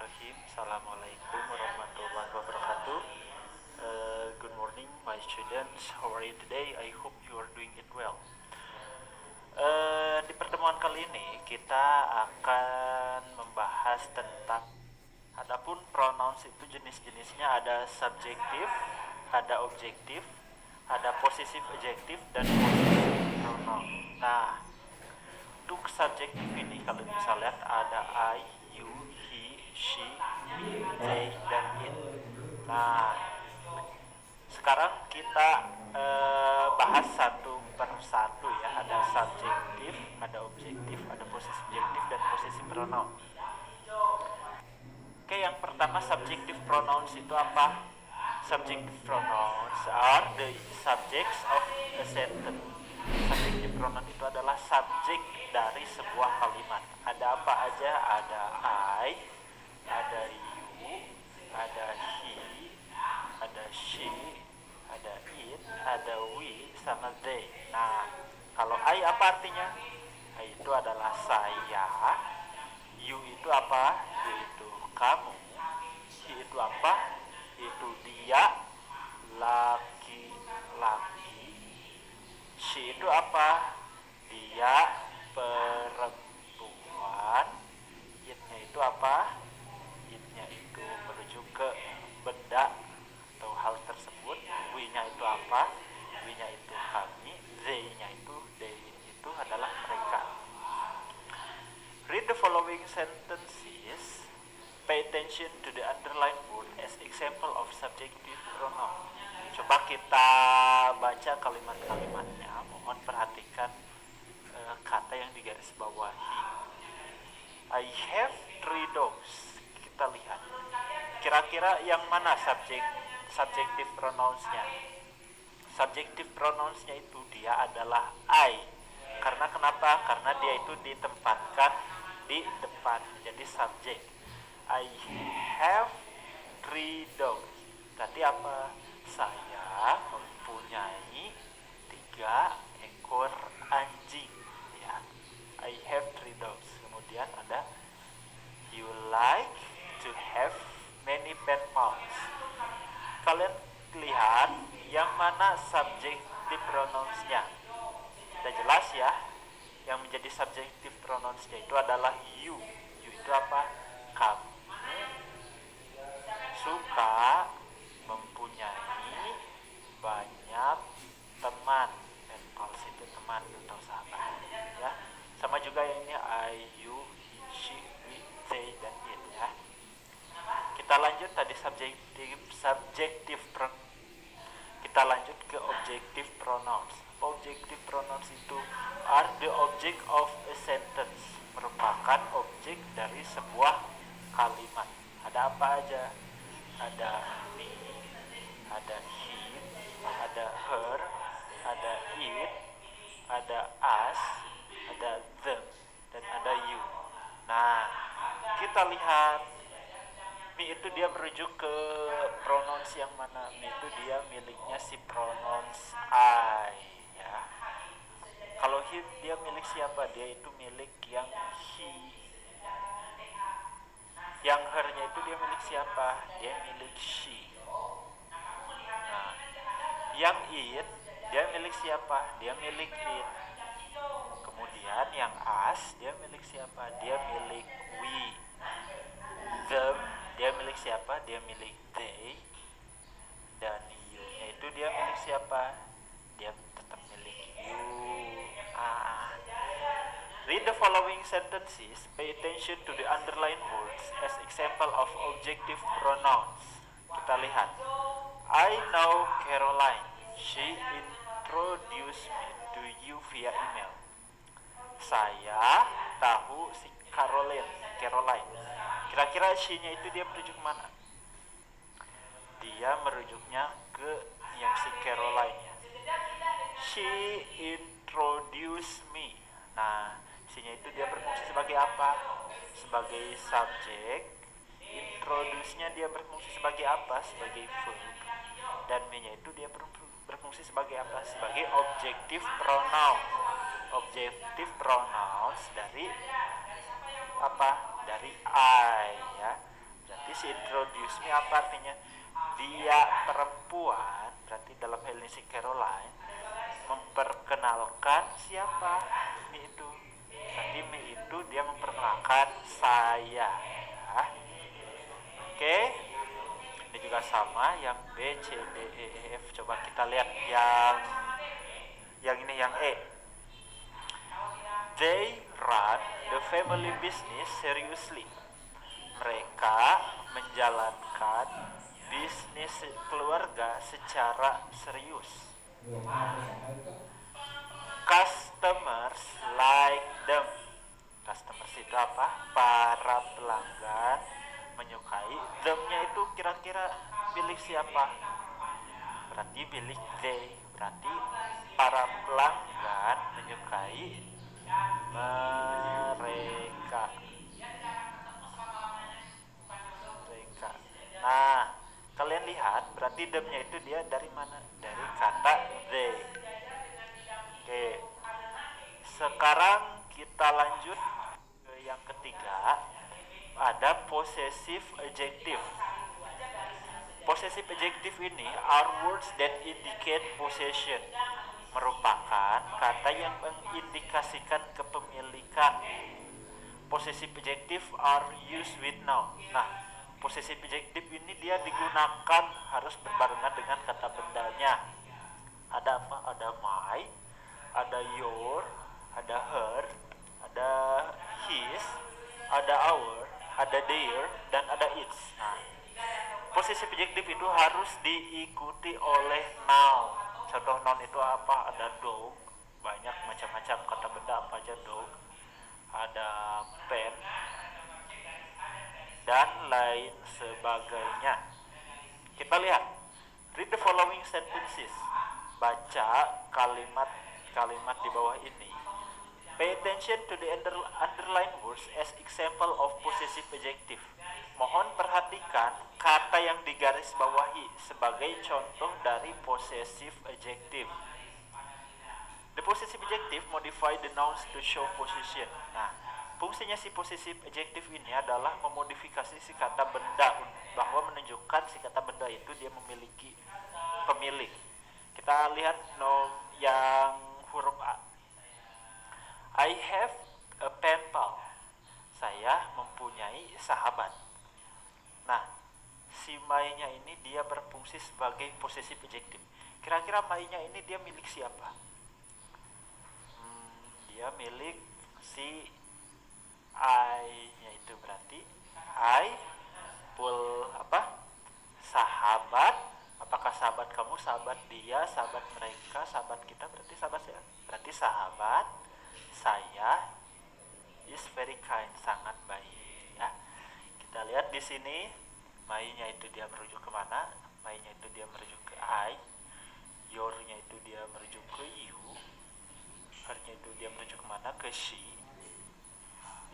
Bismillahirrahmanirrahim. Assalamualaikum warahmatullahi wabarakatuh. Good morning, my students. How are you today? I hope you are doing it well. Di pertemuan kali ini kita akan membahas tentang adapun pronouns itu jenis-jenisnya ada subjektif, ada objektif, ada possessive adjective dan possessive pronoun. Nah, untuk subjektif ini kalau bisa lihat ada I, you, he, she, they, dan it. Nah, sekarang kita bahas satu per satu ya. Ada subjektif, ada objektif, ada possessive adjective dan possessive pronoun. Oke, yang pertama subjective pronouns itu apa? Subjective pronouns are the subjects of a sentence. Subjective pronoun itu adalah subjek dari sebuah kalimat. Ada apa aja? Ada I, ada you, ada he, ada she, ada it, ada we, sama they. Nah, kalau I apa artinya? I itu adalah saya. You itu apa? Yaitu kamu. He itu apa? Itu dia, laki-laki. She itu apa? Dia perempuan. It-nya itu apa? It-nya itu merujuk ke benda atau hal tersebut. We-nya itu apa? We-nya itu kami. They-nya itu, they itu adalah mereka. Read the following sentences. Pay attention to the underlined word as example of subjective pronoun. Coba kita baca kalimat-kalimatnya. Mohon perhatikan kata yang digaris bawahi. I have 3 dogs. Kita lihat. Kira-kira yang mana subjective pronouns-nya? Subjective pronouns-nya itu dia adalah I. Karena kenapa? Karena dia itu ditempatkan di depan. Jadi subjek. I have 3 dogs. Berarti apa? Saya mempunyai 3 ekor anjing ya. I have 3 dogs. Kemudian ada you like to have many pen pals. Kalian lihat yang mana subjective pronouns-nya? Sudah jelas ya. Yang menjadi subjective pronouns-nya itu adalah you. You itu apa? Kamu suka mempunyai banyak teman. Dan pals itu teman atau sahabat ya. Sama juga ini I, you, he, she, we, they, dan it ya. Kita lanjut tadi subjective pronoun. Kita lanjut ke objective pronouns. Objective pronouns itu are the object of a sentence. Merupakan objek dari sebuah kalimat. Ada apa aja? Ada me, ada him, ada her, ada it, ada us, ada them, dan ada you. Nah, kita lihat me itu dia merujuk ke pronouns yang mana? Me itu dia miliknya si pronouns I ya. Kalau him dia milik siapa? Dia itu milik yang he. Yang her-nya itu dia milik siapa? Dia milik she. Nah, yang it dia milik siapa? Dia milik it. Kemudian yang us dia milik siapa? Dia milik we. Them dia milik siapa? Dia milik they. Dan you-nya itu dia milik siapa? Dia tetap milik you. Read the following sentences. Pay attention to the underlined words as example of objective pronouns. Kita lihat. I know Caroline. She introduced me to you via email. Saya tahu si Caroline. Kira-kira she-nya itu dia merujuk mana? Dia merujuknya ke yang si Caroline ya. She introduced me. Nah, she-nya itu dia berfungsi sebagai apa? Sebagai subjek. Introduce-nya dia berfungsi sebagai apa? Sebagai verb. Dan me-nya itu dia berfungsi sebagai apa? Sebagai objective pronoun. Objective pronouns dari apa? Dari I ya. she introduced me, apa artinya? Dia perempuan, berarti dalam hal ini si Caroline memperkenalkan siapa? Me itu. Berarti me itu dia memperkenalkan saya. Ya. Oke. Ini juga sama yang B, C, D, E, F. Coba kita lihat yang ini, yang E. They run the family business seriously. Mereka menjalankan bisnis keluarga secara serius. Customers like them. Customers itu apa? Para pelanggan menyukai. Them-nya itu kira-kira milik siapa? Berarti milik they. Berarti para pelanggan menyukai mereka. Nah, kalian lihat berarti them-nya itu dia dari mana? Dari kata they. Oke. Sekarang kita lanjut ke yang ketiga. Ada possessive adjective. Possessive adjective ini are words that indicate possession. Merupakan kata yang mengindikasikan kepemilikan. Possessive adjective are used with noun. Nah, possessive adjective ini dia digunakan harus berbarengan dengan kata bendanya. Ada apa? Ada my, ada your, ada her, ada his, ada our, ada their, dan ada its. Nah, possessive adjective itu harus diikuti oleh noun. Contoh noun itu apa? Ada dog, banyak macam-macam kata benda apa aja dog, ada pen, dan lain sebagainya. Kita lihat, read the following sentences. Baca kalimat-kalimat di bawah ini. Pay attention to the underlined words as example of possessive adjective. Mohon perhatikan kata yang digaris bawahi sebagai contoh dari possessive adjective. The possessive adjective modify the nouns to show possession. Nah, fungsinya si possessive adjective ini adalah memodifikasi si kata benda bahwa menunjukkan si kata benda itu dia memiliki pemilik. Kita lihat yang huruf A. I have a pen pal. Saya mempunyai sahabat. Nah, si my-nya ini dia berfungsi sebagai possessive adjective. Kira-kira my-nya ini dia milik siapa? Dia milik si I-nya itu, berarti I pull apa? Sahabat. Apakah sahabat kamu, sahabat dia, sahabat mereka, sahabat kita, berarti sahabat saya. Berarti sahabat saya is very kind, sangat baik. Ya. Kita lihat di sini, my-nya itu dia merujuk kemana? My-nya itu dia merujuk ke I, your-nya itu dia merujuk ke you, her-nya itu dia merujuk kemana? Ke she,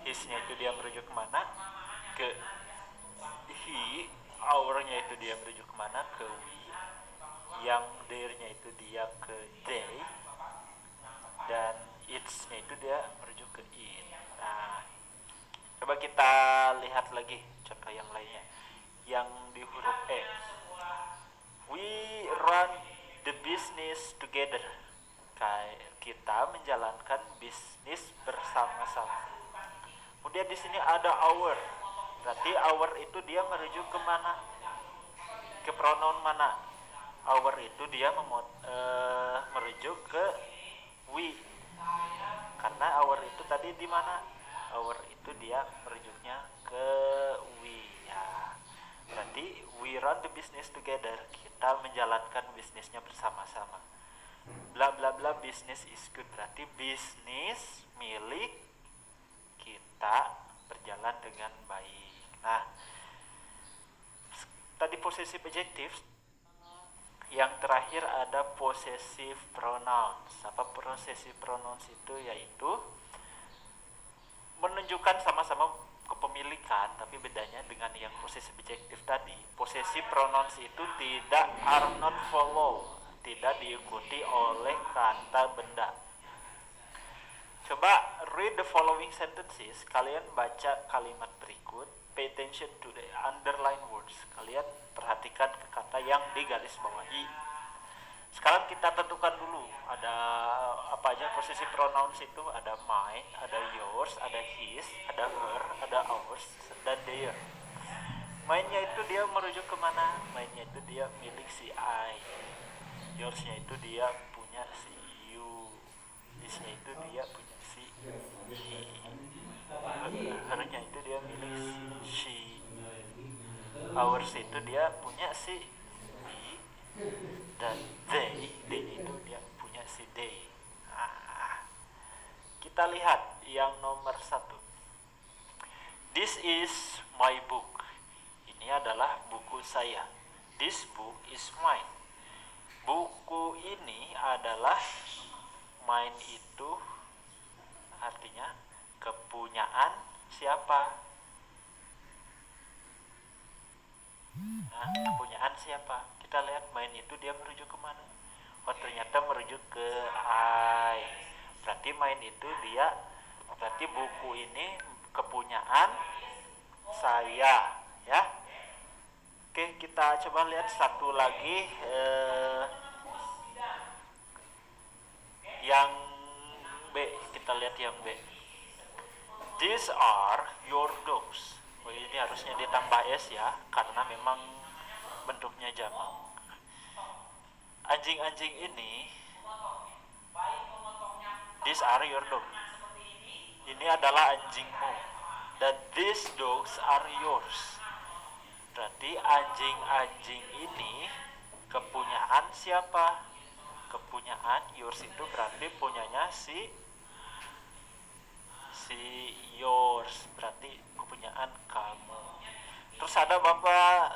his-nya itu dia merujuk kemana? Ke he, our-nya itu dia merujuk kemana? Ke we, yang their-nya itu dia ke they, dan its-nya itu dia merujuk ke it. Nah, coba kita lihat lagi contoh yang lainnya. Yang di huruf E. We run the business together. Kita menjalankan bisnis bersama-sama. Kemudian di sini ada our. Berarti our itu dia merujuk ke mana? Ke pronoun mana? Our itu dia merujuk ke we. Karena our itu tadi di mana? Our itu dia merujuknya ke we ya. Berarti we run the business together. Kita menjalankan bisnisnya bersama-sama. Bla bla bla business is good. Berarti bisnis milik kita berjalan dengan baik. Nah, tadi possessive adjective. Yang terakhir ada possessive pronouns. Apa possessive pronouns itu? Yaitu menunjukkan sama-sama kepemilikan, tapi bedanya dengan yang possessive adjective tadi. Possessive pronouns itu tidak are not follow, tidak diikuti oleh kata benda. Coba read the following sentences. Kalian baca kalimat berikut. pay attention to the underline words. Kalian perhatikan ke kata yang digaris bawahi. Sekarang kita tentukan dulu ada apa aja posisi pronouns itu. Ada mine, ada yours, ada his, ada her, ada ours, dan their. Mine-nya itu dia merujuk kemana? Mine-nya itu dia milik si I. Yours-nya itu dia punya si you. His-nya itu dia punya si he. Her-nya itu dia milik si she. Ours itu dia punya si we. Dan they itu dia punya si they. Kita lihat yang nomor 1. This is my book. Ini adalah buku saya. This book is mine. Buku ini adalah, mine itu artinya kepunyaan siapa? Kepunyaan siapa? Kita lihat mine itu dia merujuk kemana? Oh, ternyata merujuk ke I. Berarti mine itu dia, berarti buku ini kepunyaan saya, ya. Oke, kita coba lihat satu lagi, yang B. Kita lihat yang B. These are your dogs. Oh, ini harusnya ditambah S ya, karena memang bentuknya jamak. Anjing-anjing ini, these are your dogs. Ini adalah anjingmu. Dan these dogs are yours. Berarti anjing-anjing ini kepunyaan siapa? Kepunyaan yours itu berarti punyanya si yours, berarti kepunyaan kamu. Terus ada Bapak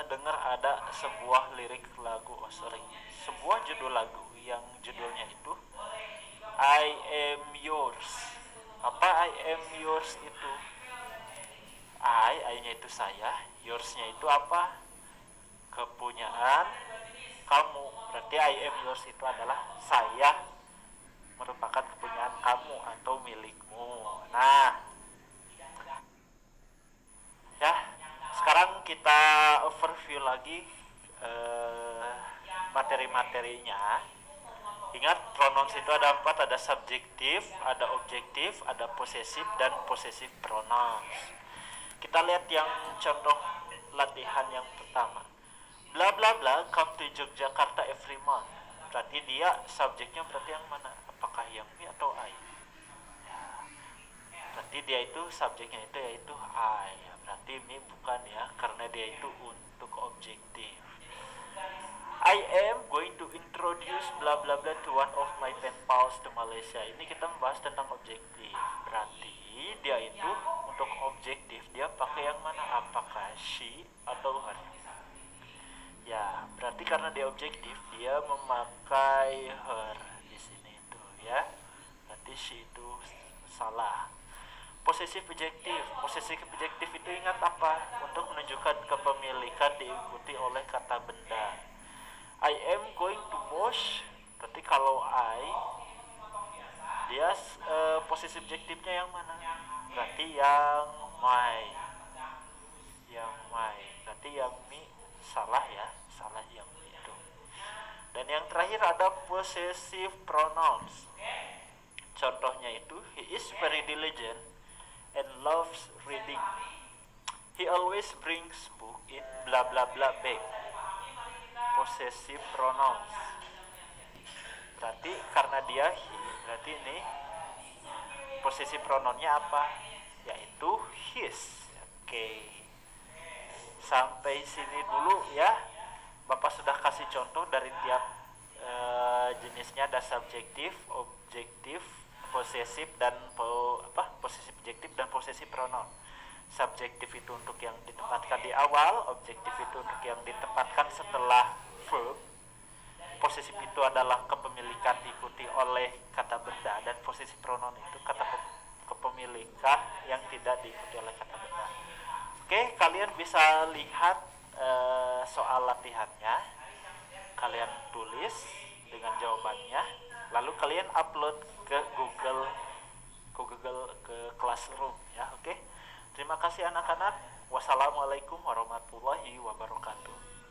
dengar ada sebuah lirik lagu, sebuah judul lagu yang judulnya itu I am yours. Apa I am yours itu? I-nya itu saya, yours-nya itu apa? Kepunyaan kamu. Berarti I am yours itu adalah saya merupakan kepunyaan kamu atau milikmu. Nah, ya, sekarang kita overview lagi materi-materinya. Ingat, pronouns itu ada 4, ada subjektif, ada objektif, ada posesif, dan posesif pronouns. Kita lihat yang contoh latihan yang pertama. Bla bla bla come to Yogyakarta every month. Berarti dia subjeknya berarti yang mana? Apakah yang me atau I? Ya. Berarti dia itu subjeknya itu yaitu I. Berarti me bukan ya, karena dia itu untuk objektif. I am going to introduce bla bla bla to one of my pen pals to Malaysia. Ini kita membahas tentang objektif. Berarti dia itu untuk objektif, dia pakai yang mana? Apakah she atau her? Ya, berarti karena dia objektif, dia memakai her di sini itu, ya. Berarti she itu salah. Posesif objektif. Posesif objektif itu ingat apa? Untuk menunjukkan kepemilikan diikuti oleh kata benda. I am going to wash. Berarti kalau I, dia posesif objektifnya yang mana? Berarti yang my. Yang my. Berarti yang me salah ya, salah yang itu. Dan yang terakhir ada possessive pronouns. Contohnya itu, he is very diligent and loves reading. He always brings book in bla bla bla bag. Possessive pronouns. Berarti karena dia he, berarti ini possessive pronounnya apa? Yaitu his. Oke. Sampai sini dulu ya. Bapak sudah kasih contoh dari tiap jenisnya, ada subjektif, objektif, posesif dan posesif objektif dan posesif pronoun. Subjektif itu untuk yang ditempatkan di awal, objektif itu untuk yang ditempatkan setelah verb. Posesif itu adalah kepemilikan diikuti oleh kata benda, dan posesif pronoun itu kata kepemilikan yang tidak diikuti oleh kata benda. Oke, kalian bisa lihat soal latihannya, kalian tulis dengan jawabannya, lalu kalian upload ke Google ke Classroom ya. Oke, Terima kasih anak-anak. Wassalamualaikum warahmatullahi wabarakatuh.